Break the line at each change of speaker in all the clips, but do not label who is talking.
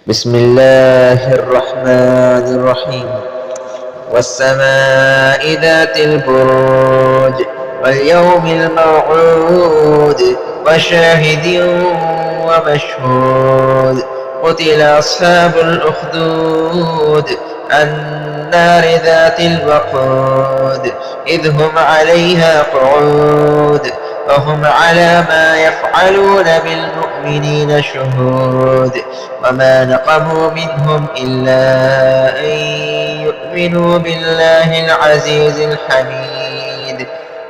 بسم الله الرحمن الرحيم. والسماء ذات البروج واليوم الموعود وشاهد ومشهود. قتل أصحاب الأخدود النار ذات الوقود إذ هم عليها قعود وهم على ما يفعلون بالمؤمنين شهود. وما نقموا منهم إلا أن يؤمنوا بالله العزيز الحميد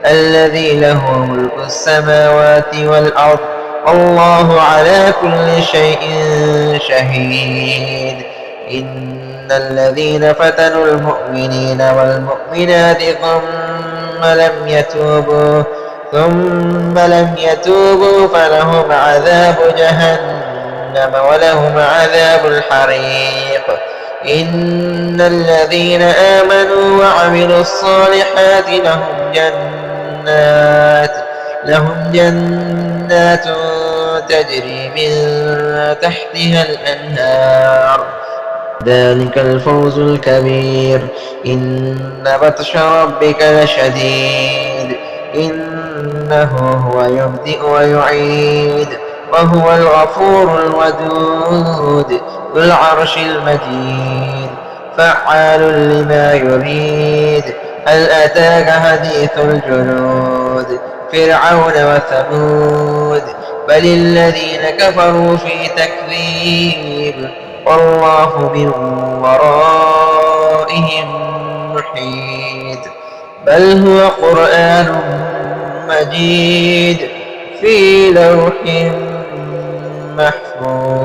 الذي له ملك السماوات والأرض والله على كل شيء شهيد. إن الذين فتنوا المؤمنين والمؤمنات ثم لم يتوبوا فلهم عذاب جهنم ولهم عذاب الحريق. إن الذين آمنوا وعملوا الصالحات لهم جنات تجري من تحتها الأنهار ذلك الفوز الكبير. إن بطش ربك لشديد إنه هو يبدئ ويعيد وهو الغفور الودود ذو العرش المجيد فعال لما يريد. هل أتاك حديث الجنود فرعون وثمود بل الذين كفروا في تكذيب والله من ورائهم محيط. بل هو قرآن مجيد في لوح محفوظ.